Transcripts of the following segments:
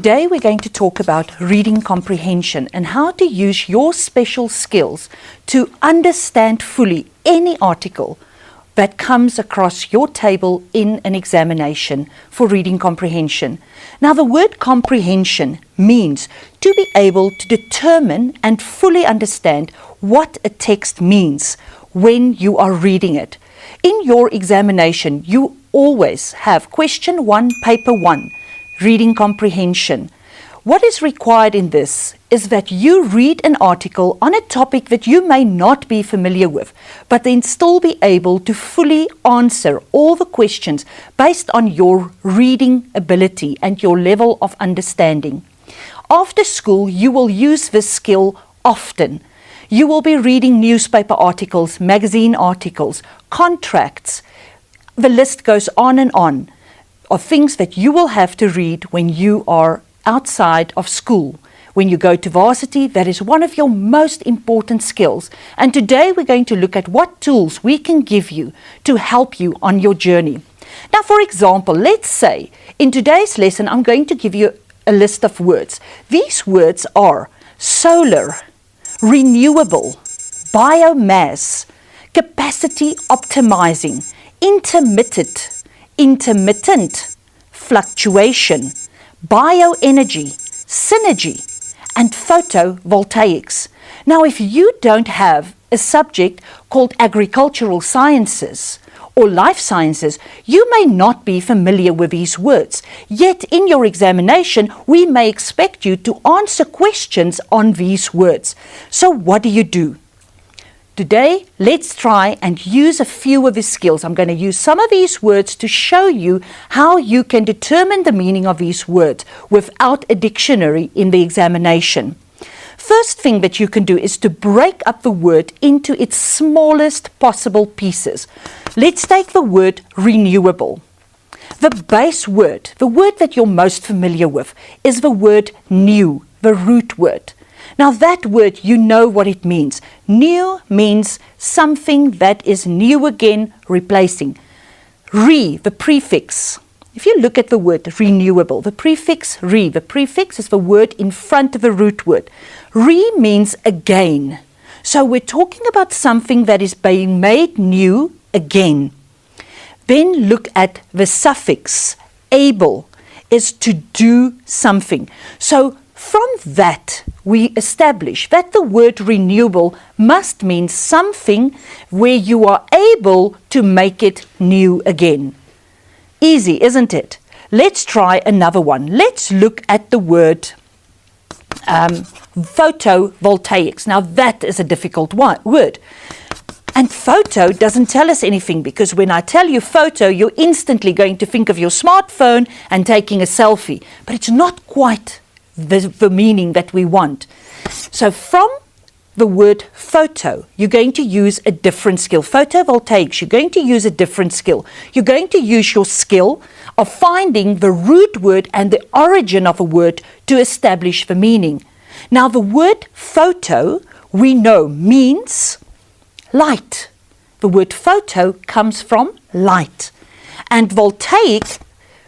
Today we're going to talk about reading comprehension and how to use your special skills to understand fully any article that comes across your table in an examination for reading comprehension. Now, the word comprehension means to be able to determine and fully understand what a text means when you are reading it. In your examination, you always have question 1, paper 1, reading comprehension. What is required in this is that you read an article on a topic that you may not be familiar with, but then still be able to fully answer all the questions based on your reading ability and your level of understanding. After school, you will use this skill often. You will be reading newspaper articles, magazine articles, contracts. The list goes on and on of things that you will have to read when you are outside of school. When you go to varsity, that is one of your most important skills. And today we're going to look at what tools we can give you to help you on your journey. Now, for example, let's say in today's lesson, I'm going to give you a list of words. These words are solar, renewable, biomass, capacity optimizing, intermittent, fluctuation, bioenergy, synergy, and photovoltaics. Now, if you don't have a subject called agricultural sciences or life sciences, you may not be familiar with these words. Yet in your examination, we may expect you to answer questions on these words. So what do? Today, let's try and use a few of these skills. I'm going to use some of these words to show you how you can determine the meaning of these words without a dictionary in the examination. First thing that you can do is to break up the word into its smallest possible pieces. Let's take the word renewable. The base word, the word that you're most familiar with, is the word new, the root word. Now that word, you know what it means. New means something that is new again, replacing. The prefix. If you look at the word renewable, the prefix the prefix is the word in front of the root word. Means again. So we're talking about something that is being made new again. Then look at the suffix. Able is to do something. So from that, we establish that the word renewable must mean something where you are able to make it new again. Easy, isn't it? Let's try another one. Let's look at the word photovoltaics. Now that is a difficult word. And photo doesn't tell us anything, because when I tell you photo, you're instantly going to think of your smartphone and taking a selfie. But it's not quite the meaning that we want. So from the word photo, you're going to use a different skill. Photovoltaics, you're going to use a different skill. You're going to use your skill of finding the root word and the origin of a word to establish the meaning. Now, the word photo, we know, means light. The word photo comes from light. And voltaic,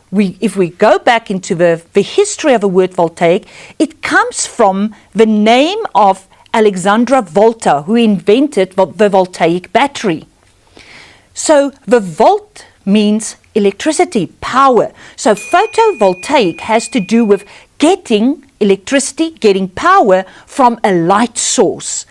if we go back into the history of the word voltaic, it comes from the name of Alexandra Volta, who invented the voltaic battery. So the volt means electricity, power. So photovoltaic has to do with getting electricity, getting power from a light source.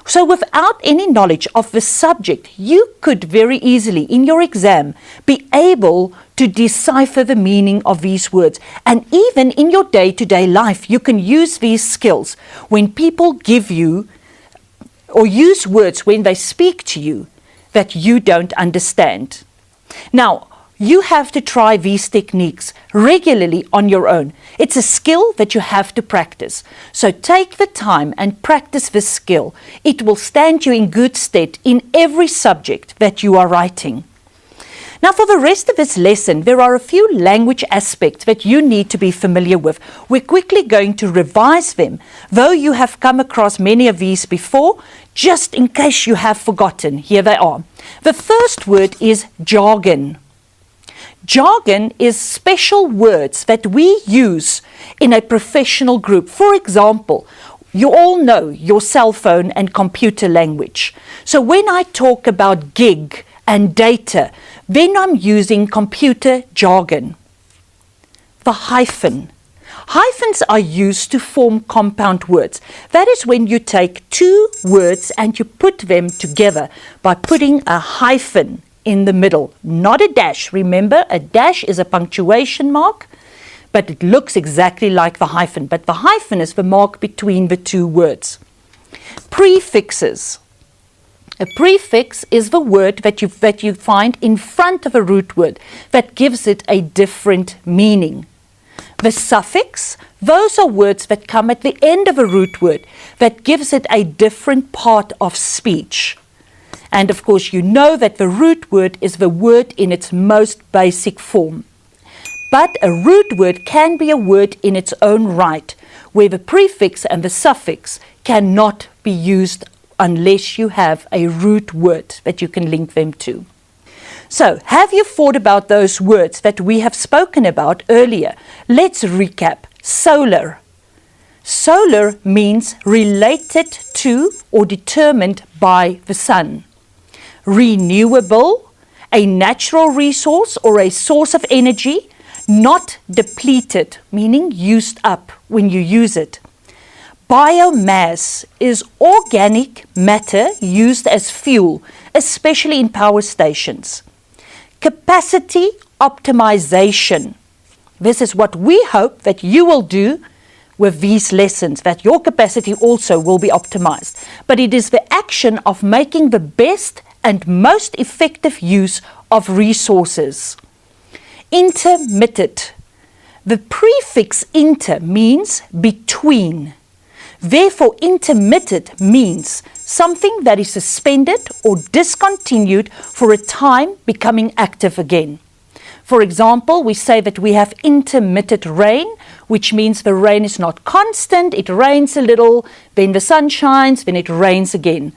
So without any knowledge of the subject, you could very easily, in your exam, be able to decipher the meaning of these words. And even in your day-to-day life, you can use these skills when people give you or use words when they speak to you that you don't understand. Now, you have to try these techniques regularly on your own. It's a skill that you have to practice. So take the time and practice this skill. It will stand you in good stead in every subject that you are writing. Now, for the rest of this lesson, there are a few language aspects that you need to be familiar with. We're quickly going to revise them, though you have come across many of these before. Just in case you have forgotten, here they are. The first word is jargon. Jargon is special words that we use in a professional group. For example, you all know your cell phone and computer language. So when I talk about gig and data, then I'm using computer jargon. The hyphen. Hyphens are used to form compound words. That is when you take two words and you put them together by putting a hyphen in the middle, not a dash. Remember, a dash is a punctuation mark, but it looks exactly like the hyphen. But the hyphen is the mark between the two words. Prefixes. A prefix is the word that you find in front of a root word that gives it a different meaning. The suffix, those are words that come at the end of a root word that gives it a different part of speech. And of course, you know that the root word is the word in its most basic form. But a root word can be a word in its own right, where the prefix and the suffix cannot be used unless you have a root word that you can link them to. So, have you thought about those words that we have spoken about earlier? Let's recap. Solar. Solar means related to or determined by the sun. Renewable, a natural resource or a source of energy, not depleted, meaning used up when you use it. Biomass is organic matter used as fuel, especially in power stations. Capacity optimization. This is what we hope that you will do with these lessons, that your capacity also will be optimized. But it is the action of making the best and most effective use of resources. Intermittent. The prefix inter means between. Therefore, intermittent means something that is suspended or discontinued for a time, becoming active again. For example, we say that we have intermittent rain, which means the rain is not constant. It rains a little, then the sun shines, then it rains again.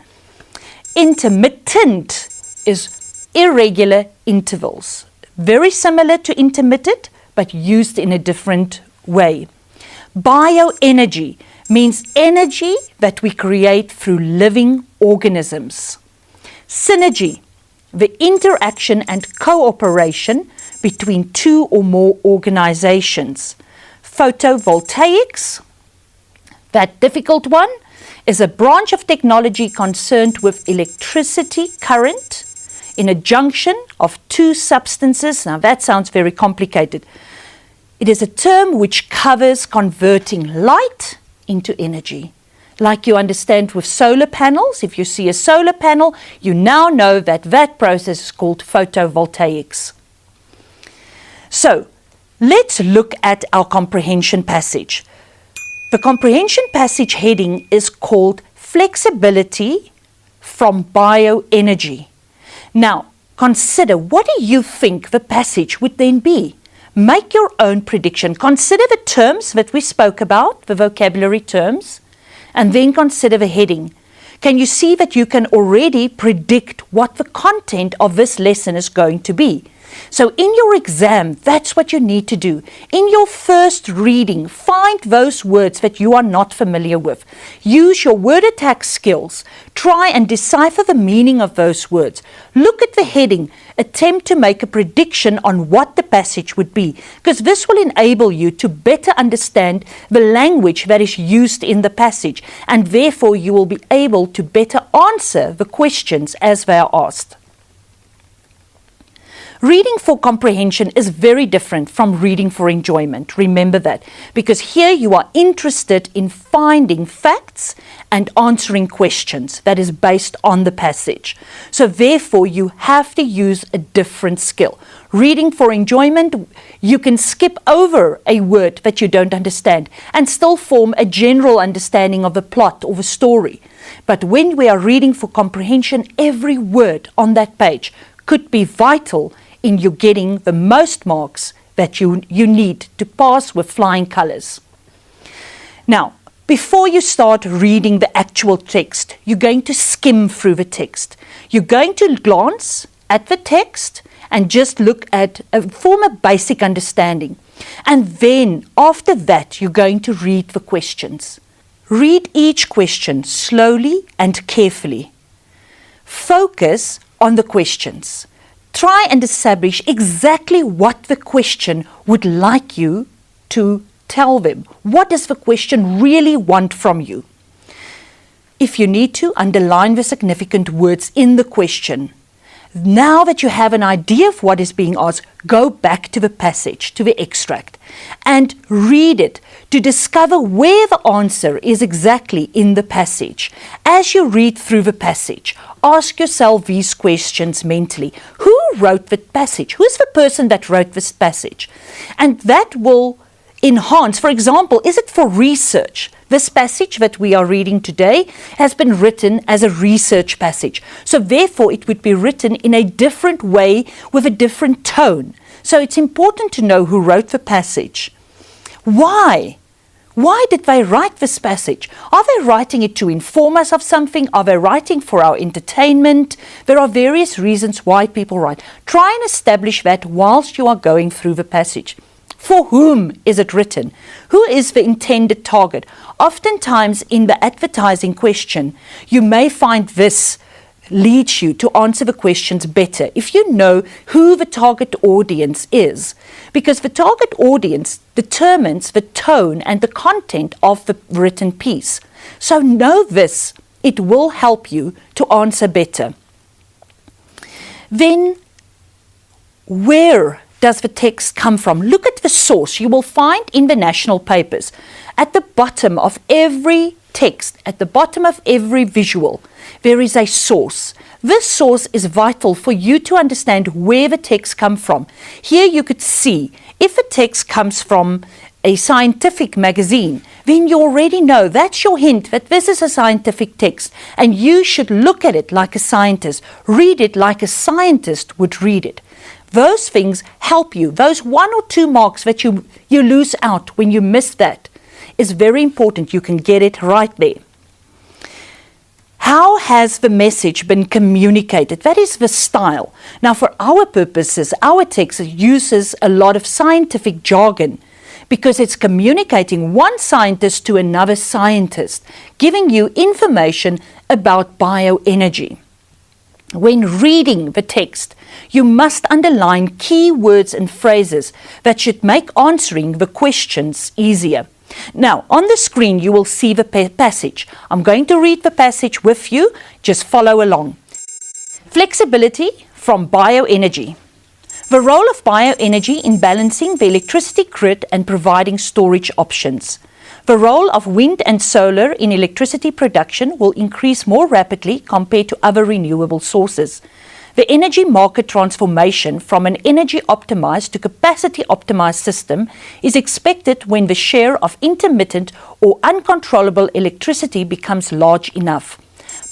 Intermittent is irregular intervals. Very similar to intermittent, but used in a different way. Bioenergy means energy that we create through living organisms. Synergy, the interaction and cooperation between two or more organizations. Photovoltaics, that difficult one, is a branch of technology concerned with electricity current in a junction of two substances. Now that sounds very complicated. It is a term which covers converting light into energy. Like you understand with solar panels, if you see a solar panel, you now know that that process is called photovoltaics. So, let's look at our comprehension passage. The comprehension passage heading is called Flexibility from Bioenergy. Now, consider, what do you think the passage would then be? Make your own prediction. Consider the terms that we spoke about, the vocabulary terms, and then consider the heading. Can you see that you can already predict what the content of this lesson is going to be? So in your exam, that's what you need to do. In your first reading, find those words that you are not familiar with. Use your word attack skills. Try and decipher the meaning of those words. Look at the heading. Attempt to make a prediction on what the passage would be, because this will enable you to better understand the language that is used in the passage, and therefore you will be able to better answer the questions as they are asked. Reading for comprehension is very different from reading for enjoyment. Remember that, because here you are interested in finding facts and answering questions that is based on the passage. So therefore you have to use a different skill. Reading for enjoyment, you can skip over a word that you don't understand and still form a general understanding of the plot or the story. But when we are reading for comprehension, every word on that page could be vital in you getting the most marks that you need to pass with flying colors. Now, before you start reading the actual text, you're going to skim through the text. You're going to glance at the text and just look at, form a basic understanding. And then after that, you're going to read the questions. Read each question slowly and carefully. Focus on the questions. Try and establish exactly what the question would like you to tell them. What does the question really want from you? If you need to, underline the significant words in the question. Now that you have an idea of what is being asked, go back to the passage, to the extract, and read it to discover where the answer is exactly in the passage. As you read through the passage, ask yourself these questions mentally. Who wrote the passage? Who's the person that wrote this passage? And that will enhance. For example, is it for research? This passage that we are reading today has been written as a research passage. So therefore, it would be written in a different way with a different tone. So it's important to know who wrote the passage. Why? Why did they write this passage? Are they writing it to inform us of something? Are they writing for our entertainment? There are various reasons why people write. Try and establish that whilst you are going through the passage. For whom is it written? Who is the intended target? Oftentimes in the advertising question, you may find this leads you to answer the questions better if you know who the target audience is, because the target audience determines the tone and the content of the written piece. So know this, it will help you to answer better. Then, where does the text come from? Look at the source. You will find in the national papers, at the bottom of every text, at the bottom of every visual, there is a source. This source is vital for you to understand where the text comes from. Here you could see, if a text comes from a scientific magazine, then you already know, that's your hint that this is a scientific text, and you should look at it like a scientist, read it like a scientist would read it. Those things help you. Those 1 or 2 marks that you lose out when you miss that is very important. You can get it right there. How has the message been communicated? That is the style. Now, for our purposes, our text uses a lot of scientific jargon because it's communicating one scientist to another scientist, giving you information about bioenergy. When reading the text, you must underline key words and phrases that should make answering the questions easier. Now, on the screen, you will see the passage. I'm going to read the passage with you. Just follow along. Flexibility from bioenergy. The role of bioenergy in balancing the electricity grid and providing storage options. The role of wind and solar in electricity production will increase more rapidly compared to other renewable sources. The energy market transformation from an energy-optimized to capacity-optimized system is expected when the share of intermittent or uncontrollable electricity becomes large enough.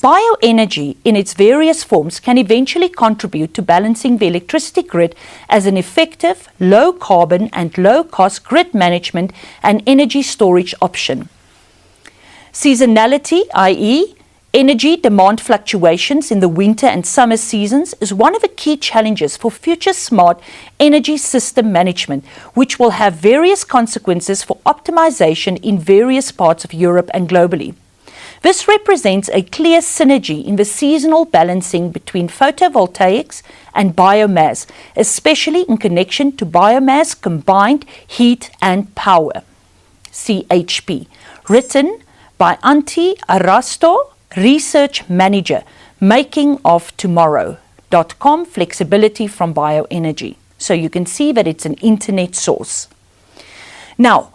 Bioenergy in its various forms can eventually contribute to balancing the electricity grid as an effective, low-carbon and low-cost grid management and energy storage option. Seasonality, i.e., energy demand fluctuations in the winter and summer seasons, is one of the key challenges for future smart energy system management, which will have various consequences for optimization in various parts of Europe and globally. This represents a clear synergy in the seasonal balancing between photovoltaics and biomass, especially in connection to biomass combined heat and power. CHP. Written by Antti Arasto, Research Manager, makingoftomorrow.com, flexibility from bioenergy. So you can see that it's an internet source. Now,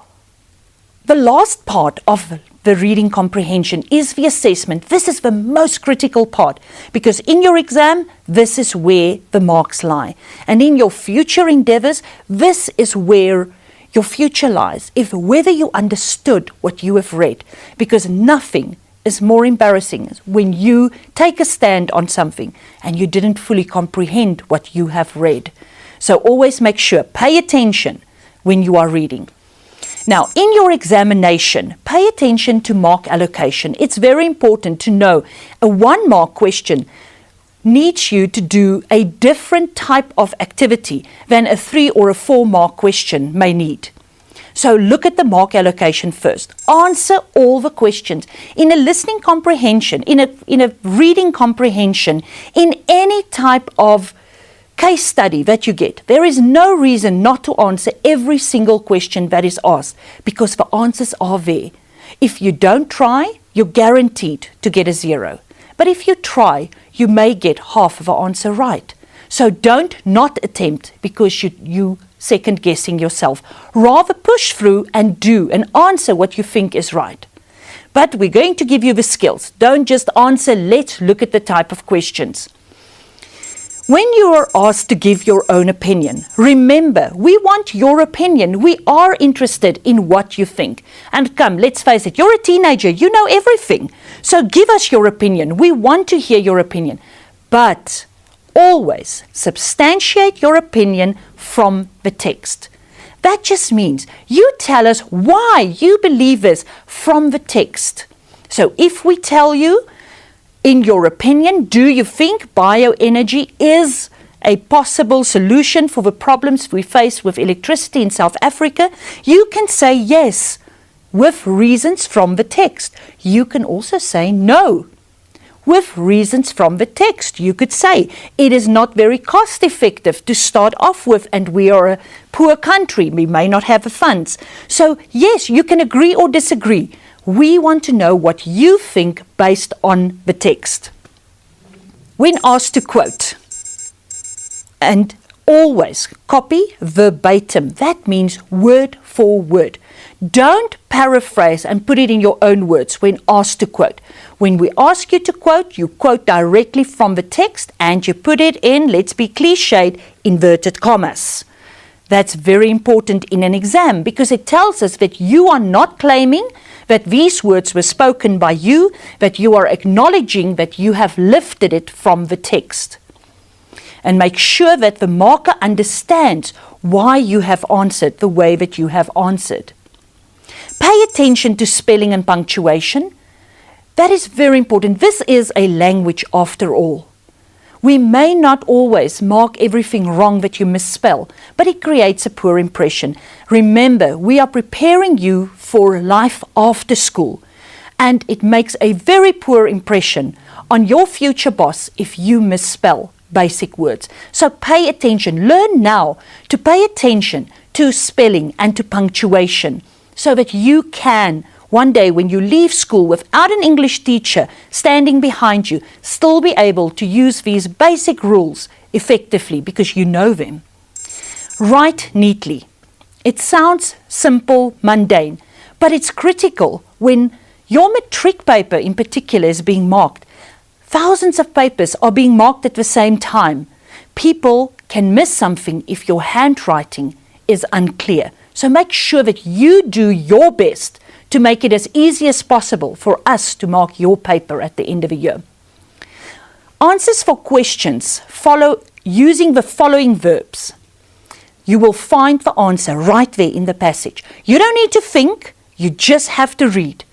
the last part of the reading comprehension is the assessment. This is the most critical part because in your exam, this is where the marks lie. And in your future endeavors, this is where your future lies, if whether you understood what you have read, because nothing is more embarrassing when you take a stand on something and you didn't fully comprehend what you have read. So always make sure, pay attention when you are reading. Now, in your examination, pay attention to mark allocation. It's very important to know a 1-mark question. needs you to do a different type of activity than a 3 or a 4 mark question may need. So look at the mark allocation first. Answer all the questions. In a listening comprehension, in a reading comprehension, in any type of case study that you get, there is no reason not to answer every single question that is asked, because the answers are there. If you don't try, you're guaranteed to get a 0. But if you try, you may get half of the answer right. So don't not attempt because you second guessing yourself. Rather push through and do and answer what you think is right. But we're going to give you the skills. Don't just answer. Let's look at the type of questions. When you are asked to give your own opinion, remember, we want your opinion. We are interested in what you think. And come, let's face it, you're a teenager. You know everything. So give us your opinion. We want to hear your opinion. But always substantiate your opinion from the text. That just means you tell us why you believe this from the text. So if we tell you, in your opinion, do you think bioenergy is a possible solution for the problems we face with electricity in South Africa? You can say yes, with reasons from the text. You can also say no, with reasons from the text. You could say it is not very cost effective to start off with, and we are a poor country. We may not have the funds. So yes, you can agree or disagree. We want to know what you think based on the text. When asked to quote, and always copy verbatim. That means word for word. Don't paraphrase and put it in your own words when asked to quote. When we ask you to quote, you quote directly from the text and you put it in, let's be cliched, inverted commas. That's very important in an exam because it tells us that you are not claiming that these words were spoken by you, that you are acknowledging that you have lifted it from the text. And make sure that the marker understands why you have answered the way that you have answered. Pay attention to spelling and punctuation. That is very important. This is a language after all. We may not always mark everything wrong that you misspell, but it creates a poor impression. Remember, we are preparing you for life after school, and it makes a very poor impression on your future boss if you misspell basic words. So pay attention. Learn now to pay attention to spelling and to punctuation so that you can, one day when you leave school without an English teacher standing behind you, still be able to use these basic rules effectively because you know them. Write neatly. It sounds simple, mundane, but it's critical when your matric paper in particular is being marked. Thousands of papers are being marked at the same time. People can miss something if your handwriting is unclear. So make sure that you do your best to make it as easy as possible for us to mark your paper at the end of the year. Answers for questions follow using the following verbs. You will find the answer right there in the passage. You don't need to think, you just have to read.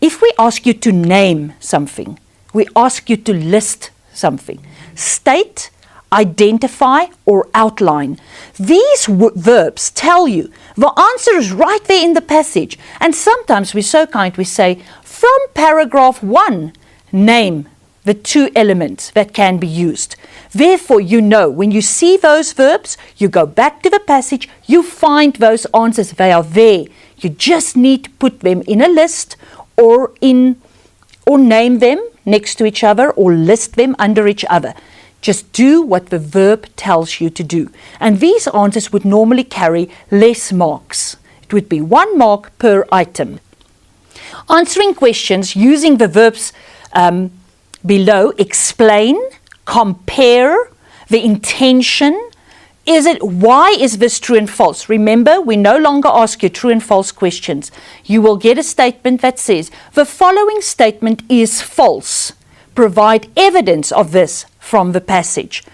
If we ask you to name something, we ask you to list something. State, identify, or outline. These verbs tell you the answer is right there in the passage. And sometimes we're so kind, we say, from paragraph 1, name the 2 elements that can be used. Therefore, you know, when you see those verbs, you go back to the passage, you find those answers, they are there. You just need to put them in a list or name them next to each other or list them under each other. Just do what the verb tells you to do. And these answers would normally carry less marks. It would be 1 mark per item. Answering questions using the verbs below, explain, compare, the intention. Why is this true and false? Remember, we no longer ask you true and false questions. You will get a statement that says, the following statement is false. Provide evidence of this from the passage.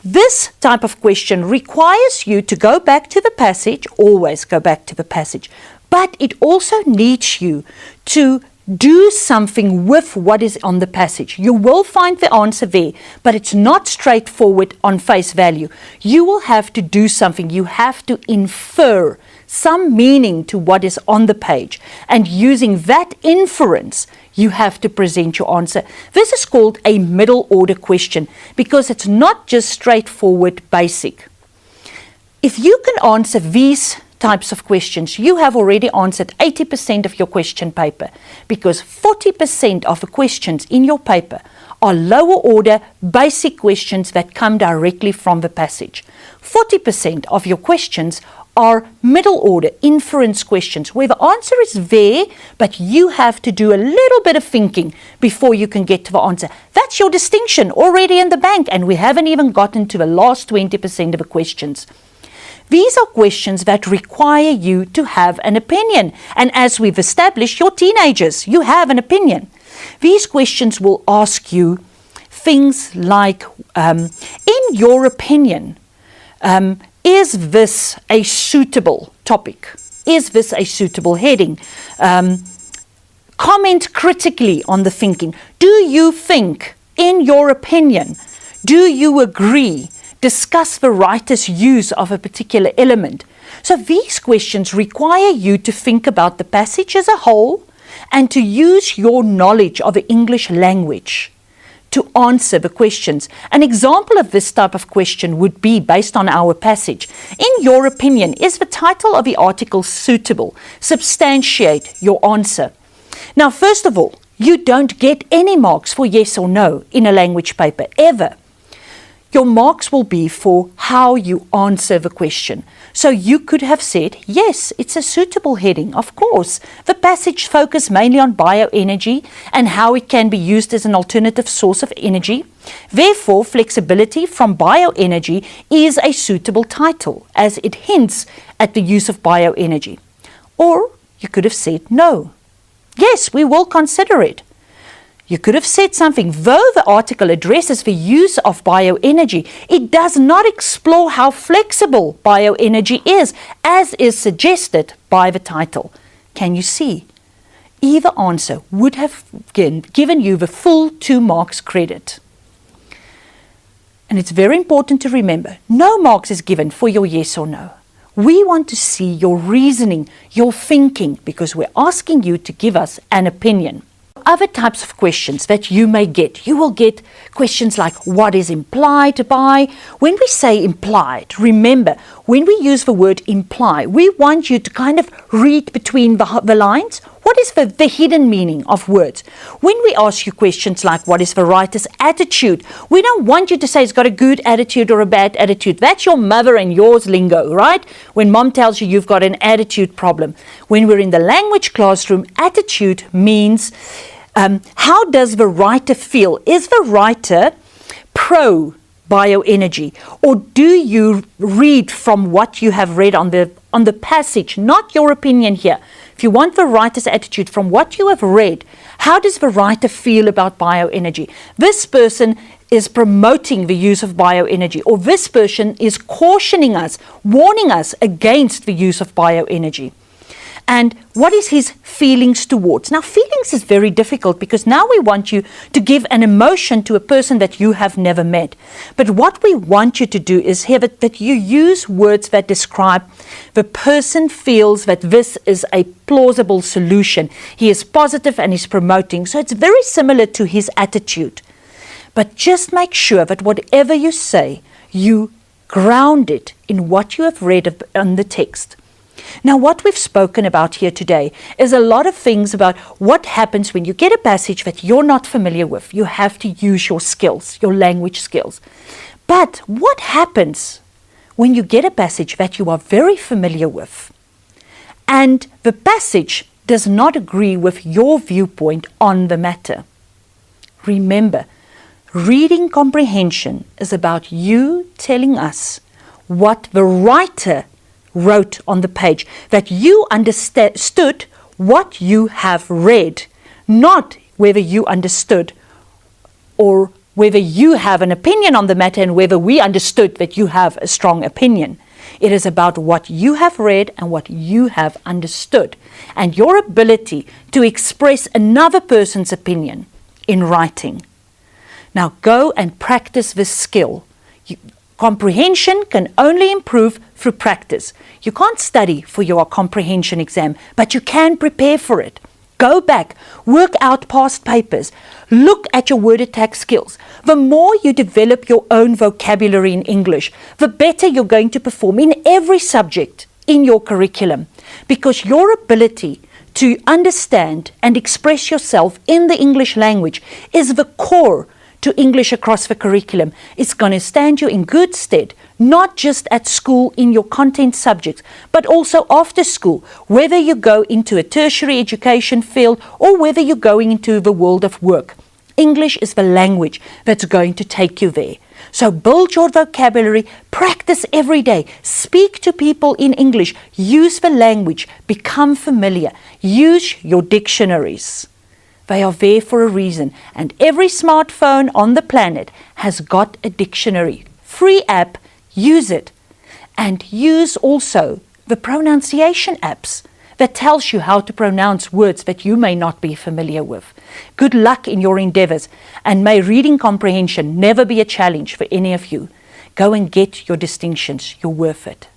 This type of question requires you to go back to the passage, always go back to the passage, but it also needs you to do something with what is on the passage. You will find the answer there, but it's not straightforward on face value. You will have to do something. You have to infer some meaning to what is on the page. And using that inference, you have to present your answer. This is called a middle order question because it's not just straightforward basic. If you can answer these types of questions, you have already answered 80% of your question paper, because 40% of the questions in your paper are lower order basic questions that come directly from the passage. 40% of your questions are middle order inference questions where the answer is there, but you have to do a little bit of thinking before you can get to the answer. That's your distinction already in the bank, and we haven't even gotten to the last 20% of the questions. These are questions that require you to have an opinion. And as we've established, you're teenagers, you have an opinion. These questions will ask you things like, in your opinion, is this a suitable topic? Is this a suitable heading? Comment critically on the thinking. Do you think, in your opinion, do you agree? Discuss the writer's use of a particular element. So these questions require you to think about the passage as a whole and to use your knowledge of the English language to answer the questions. An example of this type of question would be based on our passage. In your opinion, is the title of the article suitable? Substantiate your answer. Now, first of all, you don't get any marks for yes or no in a language paper, ever. Your marks will be for how you answer the question. So you could have said, yes, it's a suitable heading, of course. The passage focused mainly on bioenergy and how it can be used as an alternative source of energy. Therefore, flexibility from bioenergy is a suitable title, as it hints at the use of bioenergy. Or you could have said, no. Yes, we will consider it. You could have said something, though the article addresses the use of bioenergy, it does not explore how flexible bioenergy is, as is suggested by the title. Can you see? Either answer would have given you the full 2 marks credit. And it's very important to remember, no marks is given for your yes or no. We want to see your reasoning, your thinking, because we're asking you to give us an opinion. Other types of questions that you may get. You will get questions like, what is implied by? When we say implied, remember, when we use the word imply, we want you to kind of read between the lines. What is the hidden meaning of words? When we ask you questions like, what is the writer's attitude? We don't want you to say it's got a good attitude or a bad attitude. That's your mother and yours lingo, right? When mom tells you you've got an attitude problem. When we're in the language classroom, attitude means how does the writer feel? Is the writer pro bioenergy, or do you read from what you have read on the passage, not your opinion here? If you want the writer's attitude from what you have read, how does the writer feel about bioenergy? This person is promoting the use of bioenergy, or this person is cautioning us, warning us against the use of bioenergy. And what is his feelings towards? Now, feelings is very difficult because now we want you to give an emotion to a person that you have never met. But what we want you to do is here that you use words that describe the person feels that this is a plausible solution. He is positive and he's promoting. So it's very similar to his attitude. But just make sure that whatever you say, you ground it in what you have read on the text. Now, what we've spoken about here today is a lot of things about what happens when you get a passage that you're not familiar with. You have to use your skills, your language skills. But what happens when you get a passage that you are very familiar with and the passage does not agree with your viewpoint on the matter? Remember, reading comprehension is about you telling us what the writer wrote on the page, that you understood what you have read, not whether you understood or whether you have an opinion on the matter and whether we understood that you have a strong opinion. It is about what you have read and what you have understood, and your ability to express another person's opinion in writing. Now go and practice this skill. Comprehension can only improve through practice. You can't study for your comprehension exam, but you can prepare for it. Go back, work out past papers, look at your word attack skills. The more you develop your own vocabulary in English, the better you're going to perform in every subject in your curriculum, because your ability to understand and express yourself in the English language is the core to English across the curriculum. It's going to stand you in good stead, not just at school in your content subjects, but also after school, whether you go into a tertiary education field or whether you're going into the world of work. English is the language that's going to take you there. So build your vocabulary, practice every day, speak to people in English, use the language, become familiar, use your dictionaries. They are there for a reason, and every smartphone on the planet has got a dictionary. Free app, use it. And use also the pronunciation apps that tells you how to pronounce words that you may not be familiar with. Good luck in your endeavors, and may reading comprehension never be a challenge for any of you. Go and get your distinctions. You're worth it.